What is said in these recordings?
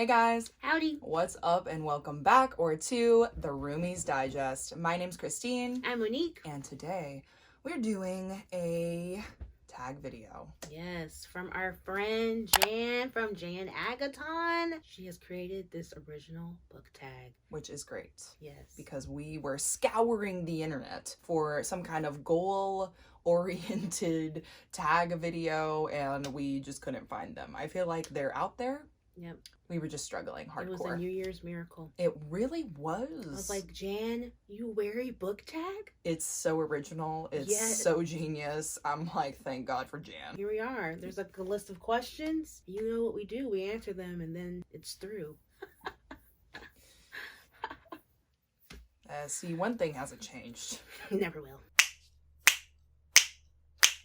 Hey guys, Howdy. what's up and welcome back to the Roomies Digest. My name's Christine. I'm Monique. And today we're doing a tag video. Yes, from our friend Jan from JAN-uary. She has created this original book tag. Which is great. Yes. Because we were scouring the internet for some kind of goal-oriented tag video and we just couldn't find them. I feel like they're out there. Yep. We were just struggling hardcore. It was a New Year's miracle. It really was. I was like, JAN-uary book tag? It's so original. It's so genius. I'm like, thank God for Jan. Here we are. There's like a list of questions. You know what we do. We answer them and then it's through. See, one thing hasn't changed. It never will.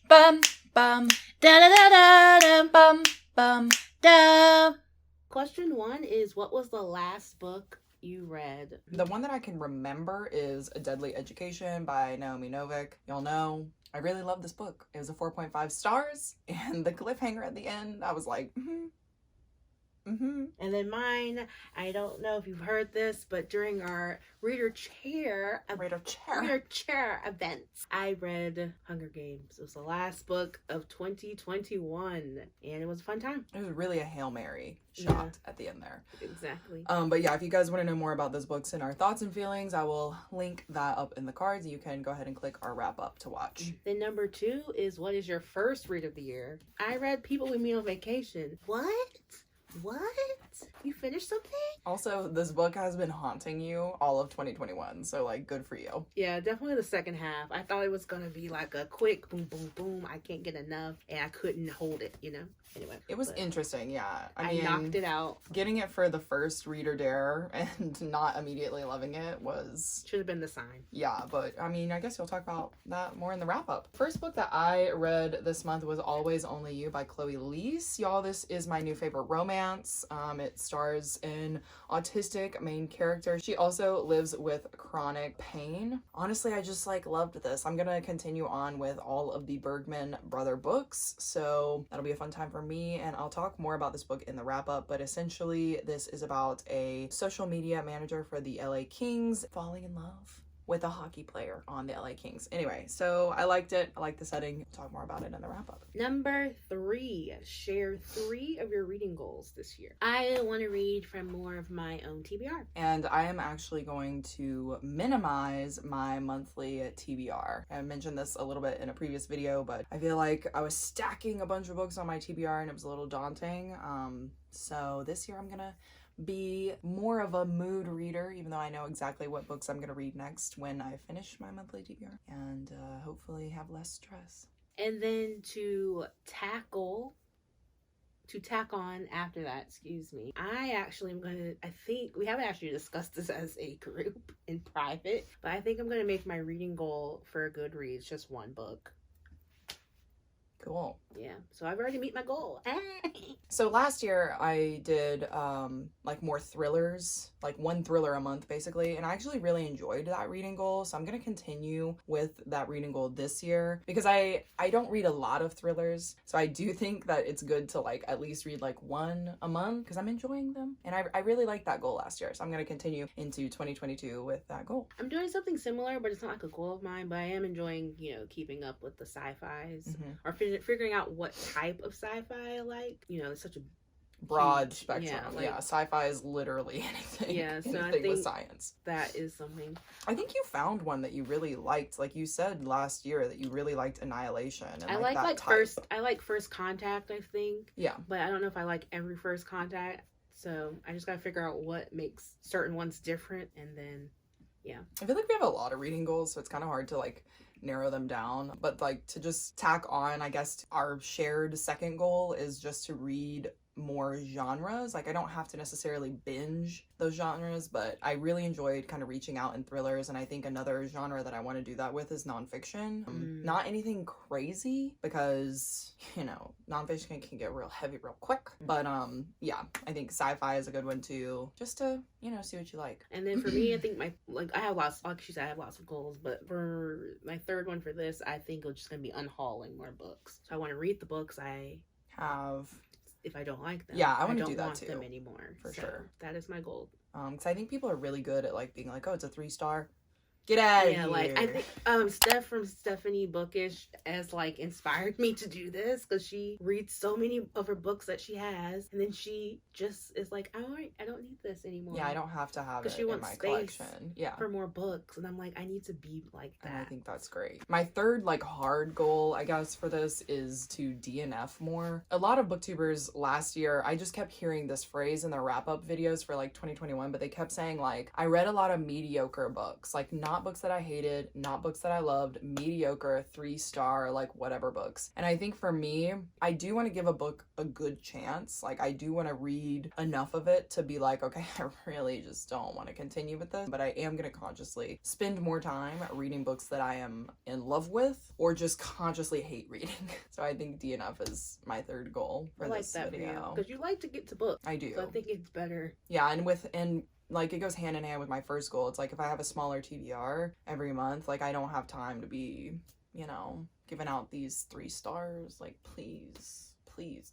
Bum, bum, da da da da da, bum, bum, da. Question 1 is, what was the last book you read? The one that I can remember is A Deadly Education by Naomi Novik. Y'all know, I really love this book. It was a 4.5 stars, and the cliffhanger at the end, I was like, And then mine, I don't know if you've heard this, but during our reader chair events, I read Hunger Games. It was the last book of 2021, and it was a fun time. It was really a Hail Mary shot at the end there. Exactly. But yeah, if you guys want to know more about those books and our thoughts and feelings, I will link that up in the cards. You can go ahead and click our wrap up to watch. Then number 2 is, what is your first read of the year? I read People with Me on Vacation. What? You finished something? Also, this book has been haunting you all of 2021, so like, good for you. Yeah, definitely the second half. I thought it was gonna be like a quick boom, boom, boom. I can't get enough, and I couldn't hold it, you know? Anyway. It was interesting, yeah. I mean, knocked it out. Getting it for the first reader dare and not immediately loving it was... should have been the sign. Yeah, but I mean, I guess we'll talk about that more in the wrap-up. First book that I read this month was Always Only You by Chloe Leese. Y'all, this is my new favorite romance. It stars an autistic main character. She also lives with chronic pain. Honestly, I just like loved this. I'm gonna continue on with all of the Bergman brother books, so that'll be a fun time for me, and I'll talk more about this book in the wrap-up. But essentially, this is about a social media manager for the LA Kings falling in love with a hockey player on the LA Kings. Anyway, so I liked it. I like the setting. Talk more about it in the wrap-up. Number 3, share 3 of your reading goals this year. I want to read from more of my own TBR. And I am actually going to minimize my monthly TBR. I mentioned this a little bit in a previous video, but I feel like I was stacking a bunch of books on my TBR and it was a little daunting. So this year I'm gonna be more of a mood reader, even though I know exactly what books I'm going to read next when I finish my monthly TBR, and hopefully have less stress. And then to tack on after that, I actually am going to, I think, we haven't actually discussed this as a group in private, but I think I'm going to make my reading goal for Goodreads just one book. Cool. Yeah, so I've already met my goal. So last year I did like more thrillers, like one thriller a month basically, and I actually really enjoyed that reading goal, so I'm gonna continue with that reading goal this year because I don't read a lot of thrillers, so I do think that it's good to like at least read like one a month because I'm enjoying them, and I really liked that goal last year, so I'm gonna continue into 2022 with that goal. I'm doing something similar, but it's not like a goal of mine, but I am enjoying, you know, keeping up with the sci-fis or figuring out what type of sci-fi I like. You know, it's such a broad spectrum. Yeah, sci-fi is literally anything. Yeah, so anything I think with science. That is something. I think you found one that you really liked. Like you said last year that you really liked Annihilation. And I like First Contact, I think. Yeah. But I don't know if I like every First Contact. So I just gotta figure out what makes certain ones different, and then yeah. I feel like we have a lot of reading goals, so it's kind of hard to like narrow them down, but like to just tack on, I guess our shared second goal is just to read more genres. Like I don't have to necessarily binge those genres, but I really enjoyed kind of reaching out in thrillers, and I think another genre that I want to do that with is nonfiction. Not anything crazy because, you know, nonfiction can get real heavy real quick, but yeah, I think sci-fi is a good one too, just to, you know, see what you like. And then for me, I think I have lots, like she said, I have lots of goals, but for my third one for this, I think it's just gonna be unhauling more books. So I want to read the books I have if I don't like them. Yeah, I want to don't do that want too. them anymore. For So sure. that is my goal. Because I think people are really good at like being like, oh, it's a 3-star. Get out of here. Like I think Steph from Stephanie Bookish has like inspired me to do this because she reads so many of her books that she has, and then she just is like, all right, I don't need this anymore. Yeah, I don't have to have it she in wants my space collection. Yeah. for more books, and I'm like, I need to be like that. And I think that's great. My third like hard goal, I guess, for this is to DNF more. A lot of booktubers last year, I just kept hearing this phrase in their wrap-up videos for like 2021, but they kept saying like, I read a lot of mediocre books, like not books that I hated, not books that I loved, mediocre, 3-star, like whatever books. And I think for me, I do want to give a book a good chance. Like I do want to read enough of it to be like, okay, I really just don't want to continue with this, but I am going to consciously spend more time reading books that I am in love with or just consciously hate reading. So I think DNF is my third goal for this video. Because you like to get to books. I do. So I think it's better. Yeah, and like it goes hand in hand with my first goal. It's like if I have a smaller TBR every month, like I don't have time to be, you know, giving out these 3 stars. Like please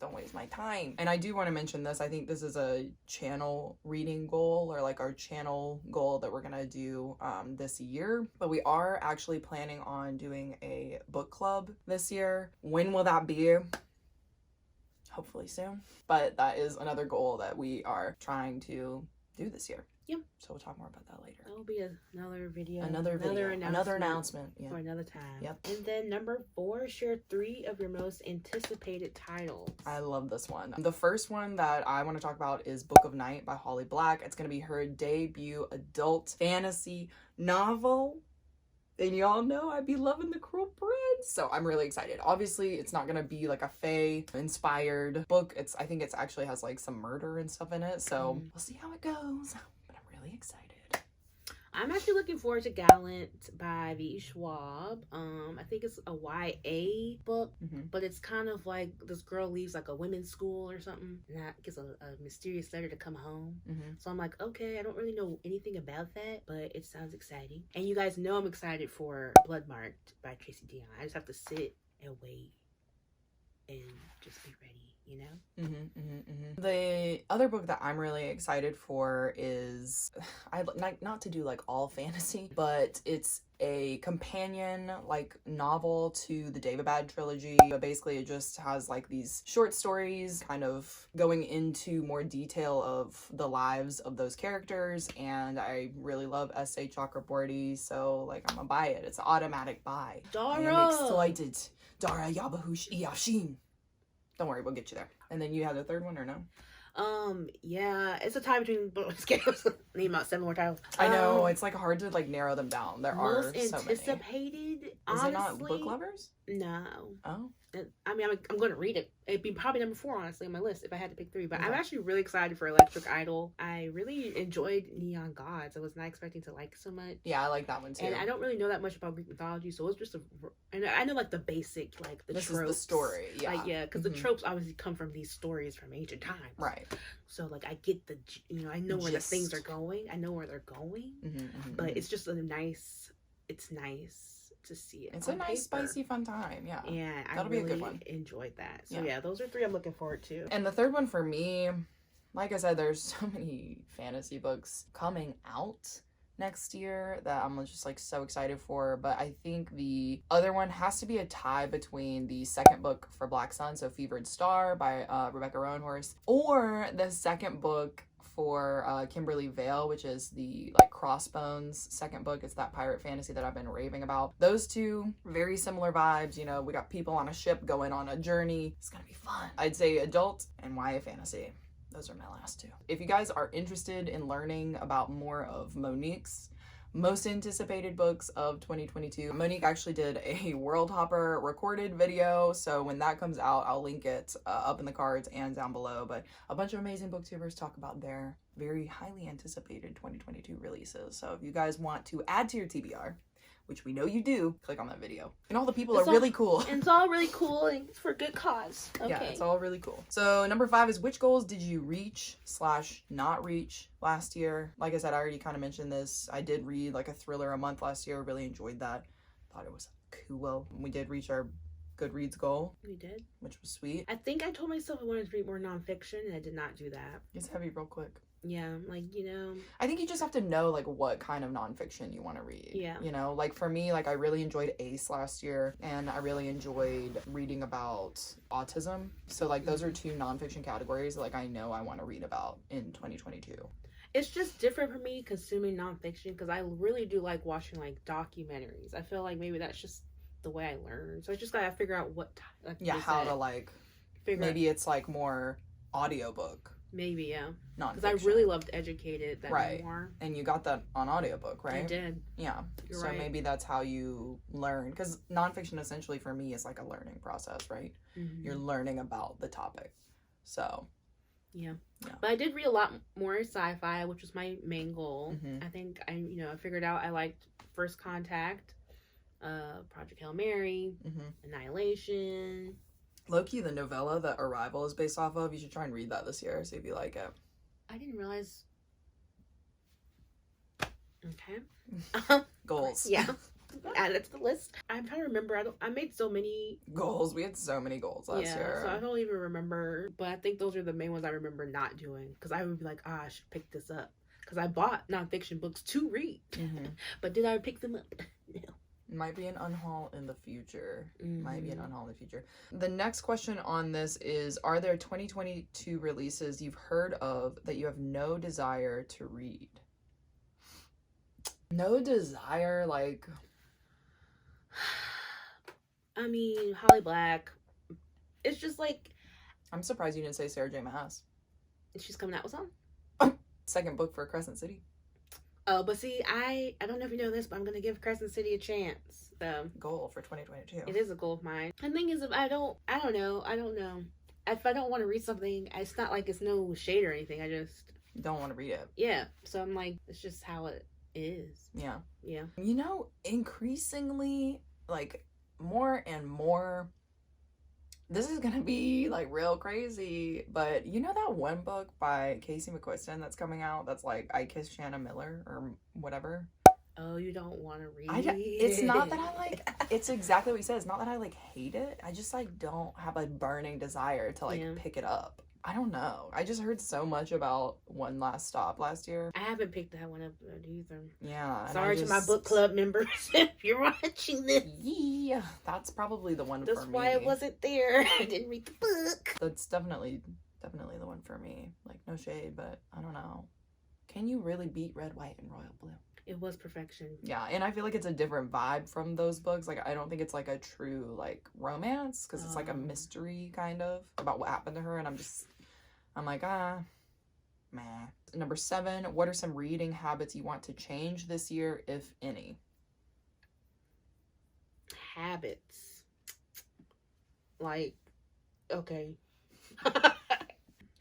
don't waste my time. And I do want to mention this. I think this is a channel reading goal, or like our channel goal that we're gonna do this year. But we are actually planning on doing a book club this year. When will that be? Hopefully soon. But that is another goal that we are trying to do this year. Yep. So we'll talk more about that later. That'll be another video. Another announcement. Yeah. For another time. Yep. And then number 4, share 3 of your most anticipated titles. I love this one. The first one that I want to talk about is Book of Night by Holly Black. It's going to be her debut adult fantasy novel. And y'all know I be loving The Cruel Prince. So I'm really excited. Obviously, it's not going to be like a Fae inspired book. I think it's actually has like some murder and stuff in it. So we'll see how it goes. But I'm really excited. I'm actually looking forward to Gallant by V. Schwab. I think it's a YA book, but it's kind of like this girl leaves like a women's school or something, and that gets a mysterious letter to come home. So I'm like, okay, I don't really know anything about that, but it sounds exciting. And you guys know I'm excited for Bloodmarked by Tracy Dion. I just have to sit and wait and just be ready. You know? The other book that I'm really excited for is, I not to do like all fantasy, but it's a companion like novel to the Daevabad trilogy. But basically it just has like these short stories kind of going into more detail of the lives of those characters, and I really love S.A. Chakraborty, so like I'm gonna buy it. It's an automatic buy. Dara! I am excited. Dara Yabahush Iyashin. Don't worry, we'll get you there. And then you have the third one or no? Yeah, it's a tie between scales. Need about 7 more titles. I know, it's like hard to like narrow them down. There are so many. Most anticipated, honestly, is it not Book Lovers? No. Oh. I mean, I'm going to read it. It'd be probably number 4, honestly, on my list if I had to pick 3. But I'm actually really excited for Electric Idol. I really enjoyed Neon Gods. I was not expecting to like it so much. Yeah, I like that one too. And I don't really know that much about Greek mythology, so it's just and I know like the basic, like the this tropes. Is the story, yeah. Like, yeah, because the tropes obviously come from these stories from ancient times. Right. So like I get the, I know where the things are going. I know where they're going. But it's just it's nice to see it. It's a nice, spicy, fun time. Yeah. And that'll be a good one. Enjoyed that. So yeah, those are 3 I'm looking forward to. And the third one for me, like I said, there's so many fantasy books coming out next year that I'm just like so excited for. But I think the other one has to be a tie between the second book for Black Sun, so Fevered Star by Rebecca Roanhorse, or the second book for Kimberly Vale, which is the like Crossbones second book. It's that pirate fantasy that I've been raving about. Those two, very similar vibes. You know, we got people on a ship going on a journey. It's gonna be fun. I'd say adult and YA fantasy. Those are my last 2. If you guys are interested in learning about more of Monique's most anticipated books of 2022, Monique actually did a World Hopper recorded video, so when that comes out, I'll link it up in the cards and down below. But a bunch of amazing booktubers talk about their very highly anticipated 2022 releases. So if you guys want to add to your TBR, which we know you do, click on that video. And all the people are really cool. And it's all really cool and it's for a good cause. Okay. Yeah, it's all really cool. So number 5 is, which goals did you reach / not reach last year? Like I said, I already kind of mentioned this. I did read like a thriller a month last year. Really enjoyed that. Thought it was cool. We did reach our Goodreads goal. We did. Which was sweet. I think I told myself I wanted to read more nonfiction, and I did not do that. It's heavy real quick. Yeah, like, I think you just have to know, like, what kind of nonfiction you want to read. Yeah. Like, for me, like, I really enjoyed Ace last year, and I really enjoyed reading about autism. So, like, those are two nonfiction categories that, like, I know I want to read about in 2022. It's just different for me consuming nonfiction, because I really do like watching, like, documentaries. I feel like maybe that's just the way I learn. So I just gotta figure out what how to, like, maybe it's, like, more audiobook. Maybe, yeah. Because I really loved Educated, that memoir. And you got that on audiobook, right? I did. Yeah. You're so right. Maybe that's how you learn. Because nonfiction essentially for me is like a learning process, right? Mm-hmm. You're learning about the topic. So. Yeah. But I did read a lot more sci-fi, which was my main goal. Mm-hmm. I think I figured out I liked First Contact, Project Hail Mary, Annihilation. Low-key, the novella that Arrival is based off of, you should try and read that this year, see if you like it. I didn't realize. Okay. Goals. Yeah. Add it to the list. I'm trying to remember. I made so many goals. We had so many goals last year. So I don't even remember. But I think those are the main ones I remember not doing. Because I would be like, I should pick this up. Because I bought nonfiction books to read. Mm-hmm. But did I pick them up? No. Might be an unhaul in the future. Might be an unhaul in the future. The next question on this is, are there 2022 releases you've heard of that you have no desire to read? No desire, like... I mean, Holly Black. It's just like... I'm surprised you didn't say Sarah J. Maas. She's coming out with something? Second book for Crescent City. Oh, but see, I don't know if you know this, but I'm going to give Crescent City a chance. So goal for 2022. It is a goal of mine. The thing is, if I don't know. If I don't want to read something, it's not like it's no shade or anything. I just don't want to read it. Yeah. So I'm like, it's just how it is. Yeah. Yeah. Increasingly, like, more and more, this is gonna be like real crazy, but you know that one book by Casey McQuiston that's coming out that's like I Kissed Shanna Miller or whatever? Oh, you don't want to read it's not that I like, it's exactly what you said. It's not that I like hate it. I just like don't have a burning desire to like pick it up. I don't know. I just heard so much about One Last Stop last year. I haven't picked that one up either. Yeah. Sorry to my book club members if you're watching this. Yeah, that's probably the one for me. That's why it wasn't there. I didn't read the book. That's definitely the one for me. Like, no shade, but I don't know. Can you really beat Red, White, and Royal Blue? It was perfection. Yeah, and I feel like it's a different vibe from those books. Like, I don't think it's like a true like romance because it's like a mystery kind of about what happened to her, and I'm like, meh. Number 7, what are some reading habits you want to change this year, if any? Habits. Like, okay.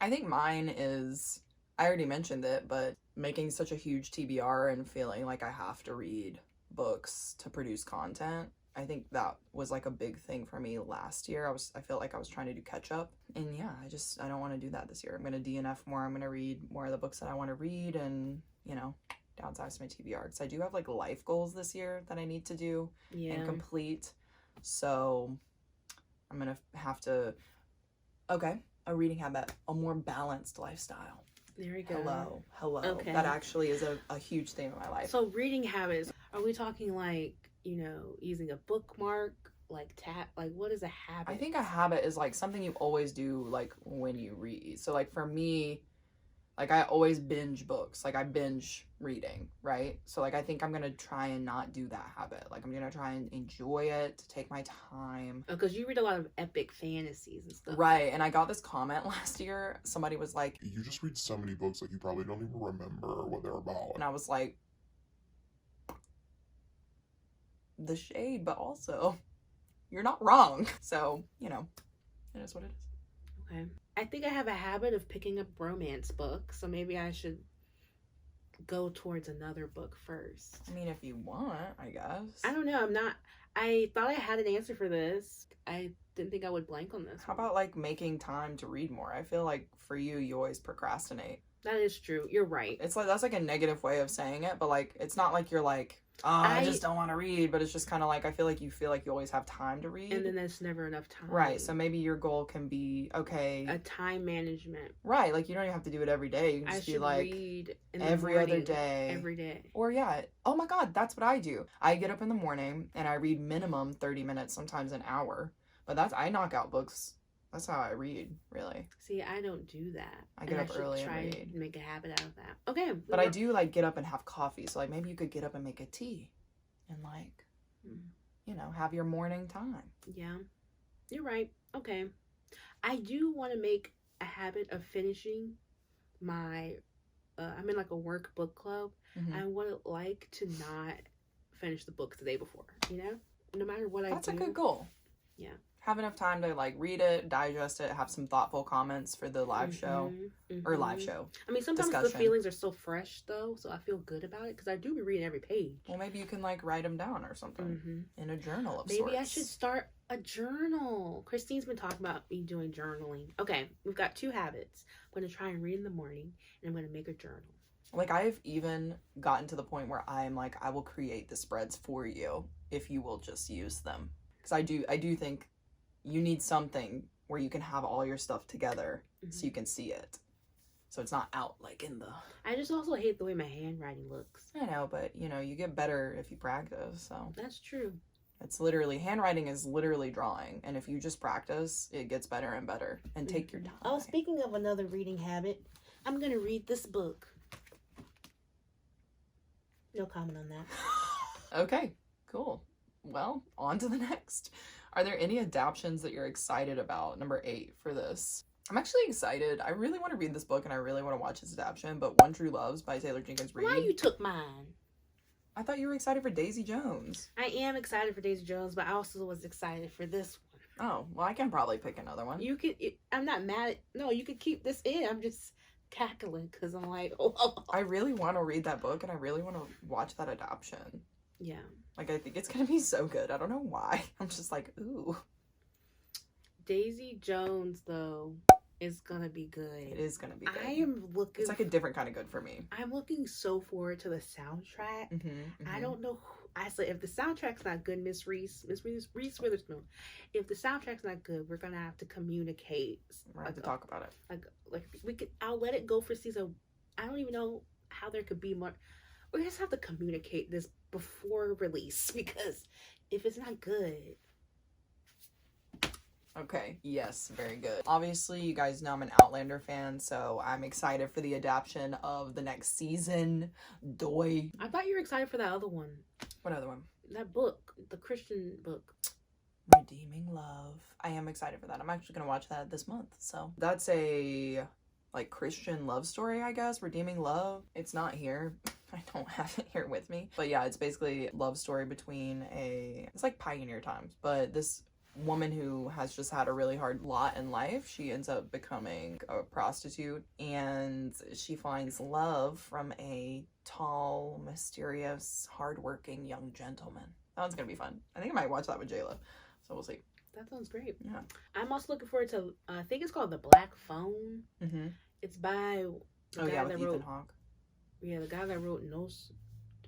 I think mine is, I already mentioned it, but making such a huge TBR and feeling like I have to read books to produce content. I think that was like a big thing for me last year. I felt like I was trying to do catch up, and yeah, I don't want to do that this year. I'm going to DNF more. I'm going to read more of the books that I want to read and, downsize my TBR, because I do have like life goals this year that I need to do and complete. So I'm going to have to, a reading habit, a more balanced lifestyle. There we go. Hello. Okay. That actually is a huge theme in my life. So reading habits, are we talking like, using a bookmark, like what is a habit? I think a habit is like something you always do like when you read. So like for me, like I always binge books. Like I binge reading, right? So like I think I'm going to try and not do that habit. Like I'm going to try and enjoy it, take my time. Because you read a lot of epic fantasies and stuff. Right. And I got this comment last year. Somebody was like, you just read so many books like you probably don't even remember what they're about. And I was like, the shade, but also you're not wrong. So, it is what it is. Okay. I think I have a habit of picking up romance books, so maybe I should go towards another book first. I mean, if you want, I guess. I don't know. I thought I had an answer for this. I didn't think I would blank on this. How about like making time to read more? I feel like for you always procrastinate. That is true. You're right. It's like, that's like a negative way of saying it, but like, it's not like you're like I just don't want to read, but it's just kind of like, I feel like you always have time to read. And then there's never enough time. Right, so maybe your goal can be, okay. A time management. Right, like you don't even have to do it every day. You can just be like, read every other day. Every day. Or yeah, oh my God, that's what I do. I get up in the morning and I read minimum 30 minutes, sometimes an hour. But I knock out books. That's how I read, really. See, I don't do that. I get up early and try read. And make a habit out of that. Okay. But I do like get up and have coffee. So like maybe you could get up and make a tea and like, you know, have your morning time. Yeah, you're right. Okay. I do want to make a habit of finishing my, I'm in like a work book club. I would like to not finish the book the day before, you know? No matter what I do. That's a good goal. Yeah. Have enough time to like read it, digest it, have some thoughtful comments for the live show or live show. I mean, sometimes discussion. The feelings are so fresh though, so I feel good about it because I do be reading every page. Well, maybe you can like write them down or something in a journal of sorts. Maybe I should start a journal. Christine's been talking about me doing journaling. Okay, we've got 2 habits. I'm going to try and read in the morning, and I'm going to make a journal. Like I've even gotten to the point where I'm like, I will create the spreads for you if you will just use them. Because I do think you need something where you can have all your stuff together so you can see it. So it's not out like in the... I just also hate the way my handwriting looks. I know, but you know, you get better if you practice, so... That's true. It's literally, handwriting is literally drawing. And if you just practice, it gets better and better. And take your time. Oh, speaking of another reading habit, I'm going to read this book. No comment on that. Okay, cool. Well, on to the next. Are there any adaptions that you're excited about? Number 8 for this. I'm actually excited. I really want to read this book and I really want to watch its adaptation, but One True Loves by Taylor Jenkins Reid. Why you took mine? I thought you were excited for Daisy Jones. I am excited for Daisy Jones, but I also was excited for this one. Oh, well, I can probably pick another one. You could, I'm not mad. No, you could keep this in. I'm just cackling because I'm like, oh. I really want to read that book and I really want to watch that adaptation. Yeah. Like, I think it's going to be so good. I don't know why. I'm just like, ooh. Daisy Jones, though, is going to be good. It is going to be good. I am looking... It's like a different kind of good for me. I'm looking so forward to the soundtrack. I don't know... I said, if the soundtrack's not good, Miss Reese Witherspoon, if the soundtrack's not good, we're going to have to communicate. We're going to talk about it. Like, I'll let it go for season... I don't even know how there could be more... We just have to communicate this before release because if it's not good. Okay, yes, very good. Obviously, you guys know I'm an Outlander fan, so I'm excited for the adaptation of the next season. Doy. I thought you were excited for that other one. What other one? That book, the Christian book. Redeeming Love. I am excited for that. I'm actually going to watch that this month, so. That's a, like, Christian love story, I guess. Redeeming Love. It's not here. I don't have it here with me. But yeah, it's basically a love story between it's like pioneer times. But this woman who has just had a really hard lot in life, she ends up becoming a prostitute. And she finds love from a tall, mysterious, hardworking young gentleman. That one's going to be fun. I think I might watch that with Jayla. So we'll see. That sounds great. Yeah. I'm also looking forward to, I think it's called The Black Phone. It's by the guy that wrote... Ethan Hawke. Yeah, the guy that wrote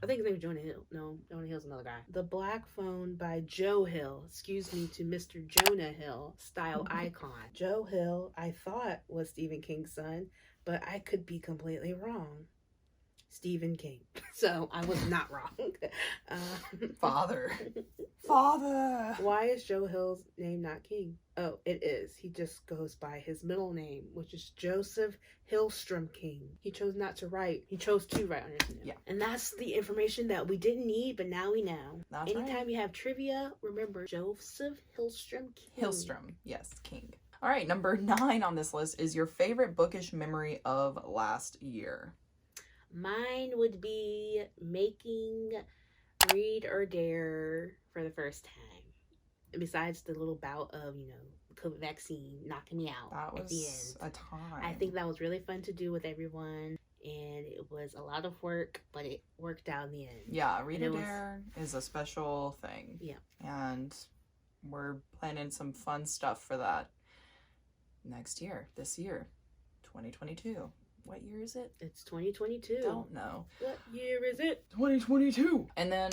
I think his name is Jonah Hill. No, Jonah Hill's another guy. The Black Phone by Joe Hill. Excuse me to Mr. Jonah Hill, style icon. Joe Hill, I thought was Stephen King's son, but I could be completely wrong. Stephen King. So I was not wrong. Father. Why is Joe Hill's name not King? Oh, it is. He just goes by his middle name, which is Joseph Hillstrom King. He chose not to write. He chose to write on his name. Yeah. And that's the information that we didn't need, but now we know. That's Anytime right. you have trivia, remember Joseph Hillstrom King. Hillstrom. Yes, King. All right, number 9 on this list is your favorite bookish memory of last year. Mine would be making Read or Dare for the first time. Besides the little bout of, COVID vaccine knocking me out That at the was end. a time. I think that was really fun to do with everyone. And it was a lot of work, but it worked out in the end. Yeah, Read or Dare is a special thing. Yeah. And we're planning some fun stuff for that this year, 2022. What year is it? It's 2022. Don't know. What year is it? 2022. And then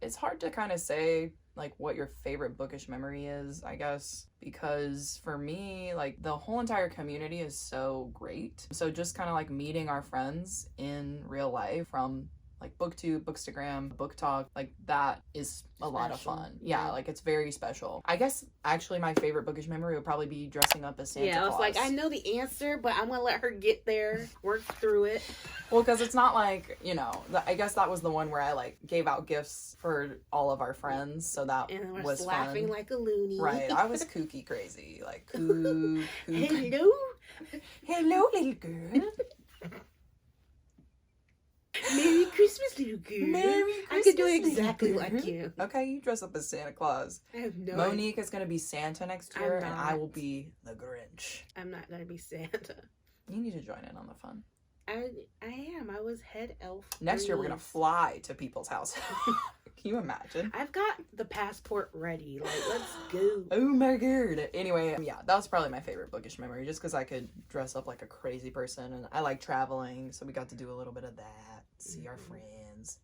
it's hard to kind of say like what your favorite bookish memory is, I guess, because for me, like the whole entire community is so great. So just kind of like meeting our friends in real life from like booktube, bookstagram, book talk, like that is a lot of fun. Yeah, like it's very special. I guess actually my favorite bookish memory would probably be dressing up as Santa Claus. Yeah, I was like, I know the answer, but I'm gonna let her get there, work through it. Well, because it's not like, you know, I guess that was the one where I like gave out gifts for all of our friends, so that and I was laughing fun. like a loony. Right, I was kooky crazy, like hello, hello, little girl. Merry Christmas, little girl. Merry Christmas. I could do it exactly like you. Okay, you dress up as Santa Claus. I have no Monique is going to be Santa next year, I'm and not. I will be the Grinch. I'm not gonna be Santa. You need to join in on the fun. I am. I was head elf. Next year, we're going to fly to people's houses. Can you imagine? I've got the passport ready. Like, let's go. Oh my god. Anyway, yeah, that was probably my favorite bookish memory, just because I could dress up like a crazy person, and I like traveling, so we got to do a little bit of that, see our friends,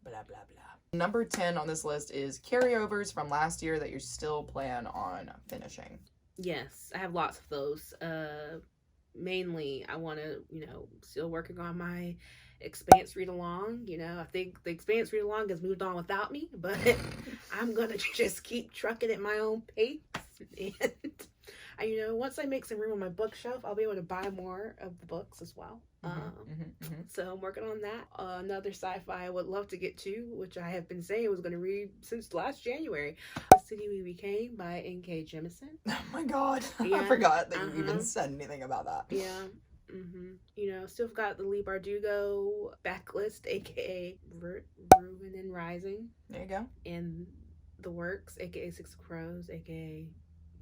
blah, blah, blah. Number 10 on this list is carryovers from last year that you still plan on finishing. Yes, I have lots of those. Mainly, I want to, still working on my Expanse read along. I think the Expanse read along has moved on without me, but I'm gonna just keep trucking at my own pace. And once I make some room on my bookshelf, I'll be able to buy more of the books as well. So I'm working on that. Another sci-fi I would love to get to, which I have been saying I was going to read since last January, The City We Became by N.K. Jemisin. Oh my god. Yeah. I forgot that you even said anything about that. Yeah. Still got the Lee Bardugo backlist, aka Ruin and Rising. There you go. In the works, aka Six of Crows, aka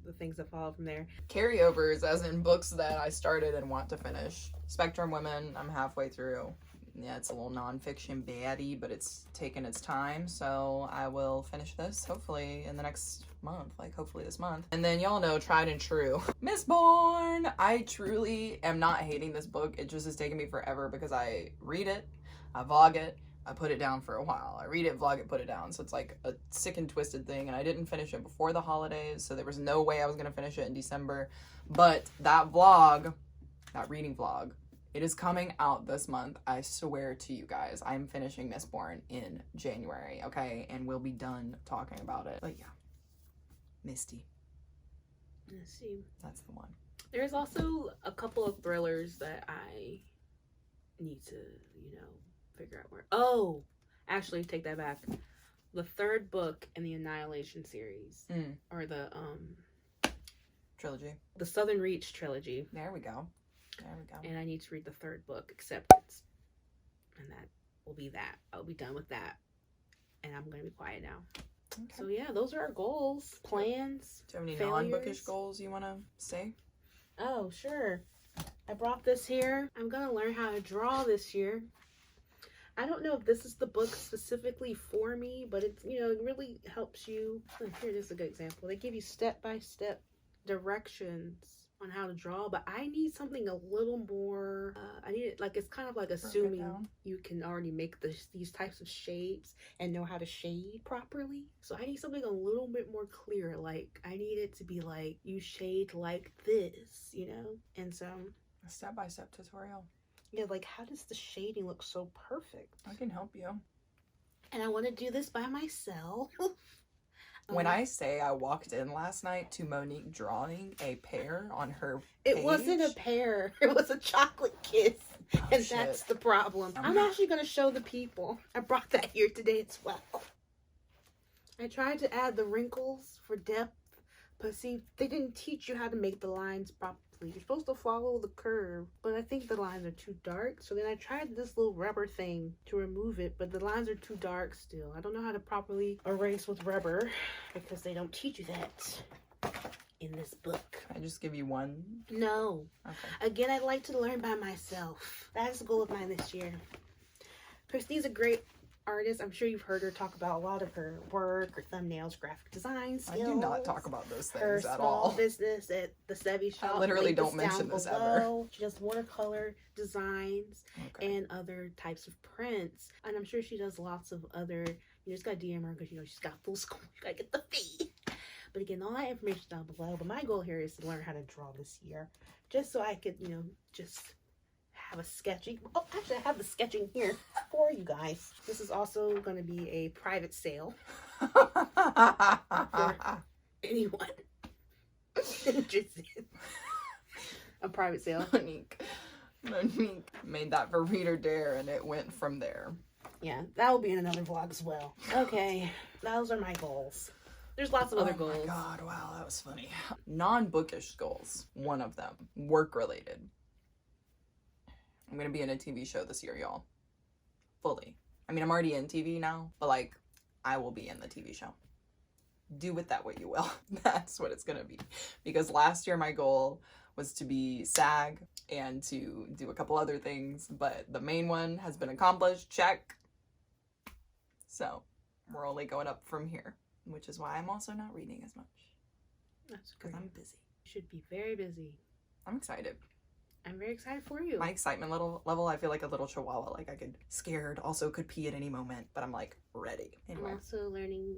the things that follow from there. Carryovers, as in books that I started and want to finish. Spectrum Women, I'm halfway through. Yeah, it's a little nonfiction baddie, but it's taken its time, so I will finish this hopefully in the next month, like hopefully this month. And then y'all know, tried and true, Mistborn. I truly am not hating this book. It just has taken me forever because I read it, I vlog it, I put it down for a while. I read it, vlog it, put it down. So it's like a sick and twisted thing, and I didn't finish it before the holidays, so there was no way I was gonna finish it in December. But that vlog, that reading vlog, it is coming out this month. I swear to you guys, I'm finishing Mistborn in January, okay? And we'll be done talking about it. But yeah, Misty. Let's see. That's the one. There's also a couple of thrillers that I need to, figure out where. Oh, actually, take that back. The third book in the Annihilation series, or the trilogy, the Southern Reach trilogy. There we go. There we go. And I need to read the third book, Acceptance, and that will be that. I'll be done with that, and I'm gonna be quiet now. Okay. So yeah, those are our goals, plans. Do you have any failures. non-bookish goals you want to say? Oh, sure. I brought this here. I'm gonna learn how to draw this year. I don't know if this is the book specifically for me, but it's, it really helps you. Here, this is a good example. They give you step-by-step directions on how to draw, but I need something a little more, I need it, like, it's kind of like assuming you can already make these types of shapes and know how to shade properly. So I need something a little bit more clear. Like, I need it to be like, you shade like this, And so, a step-by-step tutorial. Yeah, like, how does the shading look so perfect? I can help you. And I want to do this by myself. When I say I walked in last night to Monique drawing a pear on her page, it wasn't a pear. It was a chocolate kiss. Oh, and shit. That's the problem. I'm actually going to show the people. I brought that here today as well. I tried to add the wrinkles for depth, but see, they didn't teach you how to make the lines properly. You're supposed to follow the curve, but I think the lines are too dark. So then I tried this little rubber thing to remove it, but the lines are too dark still. I don't know how to properly erase with rubber because they don't teach you that in this book. Can I just give you one? No. Okay. Again, I'd like to learn by myself. That is the goal of mine this year. Christine's a great artist. I'm sure you've heard her talk about a lot of her work, her thumbnails, graphic design skills. I do not talk about those her things at small all. business at the Sevi shop. I literally Link don't is down mention this below. ever. She does watercolor designs Okay. and other types of prints. And I'm sure she does lots of other, you just gotta DM her because, you know, she's got full school. You gotta get the fee. But again, all that information down below. But my goal here is to learn how to draw this year. Just so I could, you know, just have a sketching. Oh, actually, I have the sketching here for you guys. This is also going to be a private sale for anyone interested. A private sale. Monique made that for Reader Dare, and it went from there. Yeah, that will be in another vlog as well. Okay, those are my goals. There's lots of other goals. Oh my god, wow, that was funny. Non-bookish goals. One of them. Work-related. I'm gonna be in a TV show this year, y'all. Fully. I mean, I'm already in TV now, but like, I will be in the TV show. Do with that what you will. That's what it's gonna be. Because last year my goal was to be SAG and to do a couple other things, but the main one has been accomplished. Check. So, we're only going up from here, which is why I'm also not reading as much. That's Because great. I'm busy. You should be very busy. I'm excited. I'm very excited for you. My excitement level, I feel like a little chihuahua. Like I could scared, also could pee at any moment, but I'm like ready. Anyway. I'm also learning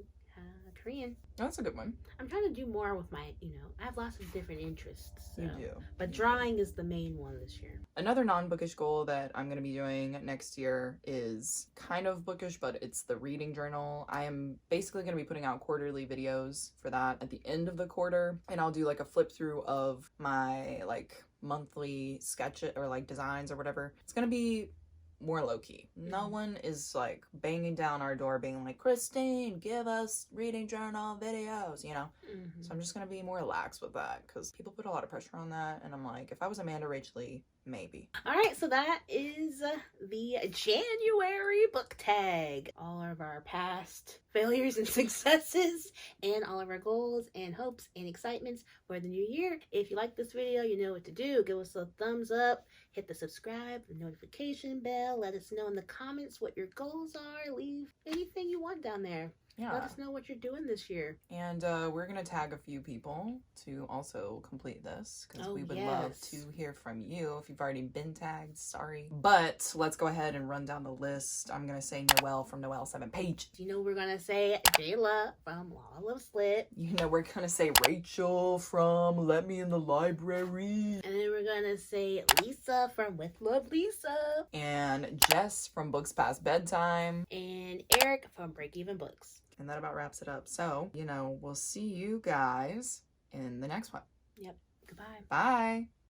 Korean. Oh, that's a good one. I'm trying to do more with my, you know, I have lots of different interests. So. You do. But drawing is the main one this year. Another non-bookish goal that I'm going to be doing next year is kind of bookish, but it's the reading journal. I am basically going to be putting out quarterly videos for that at the end of the quarter, and I'll do like a flip through of my like monthly sketch or like designs or whatever. It's going to be more low-key. No one is like banging down our door being like, Christine, give us reading journal videos, you know? So I'm just gonna be more relaxed with that because people put a lot of pressure on that, and I'm like, if I was Amanda Rach Lee, maybe. All right, so that is the January book tag. All of our past failures and successes, and all of our goals and hopes and excitements for the new year. If you like this video, you know what to do. Give us a thumbs up, hit the subscribe, the notification bell. Let us know in the comments what your goals are. Leave anything you want down there. Yeah. Let us know what you're doing this year. And we're gonna tag a few people to also complete this because Oh, we would love yes. to hear from you. If you've already been tagged, sorry. But let's go ahead and run down the list. I'm gonna say Noelle from Noelle 7 Page. You know we're gonna say Jayla from Lala Love Slit. You know we're gonna say Rachel from Let Me in the Library. And then we're gonna say Lisa from With Love Lisa. And Jess from Books Past Bedtime. And Eric from Break Even Books. And that about wraps it up. So, you know, we'll see you guys in the next one. Yep. Goodbye. Bye.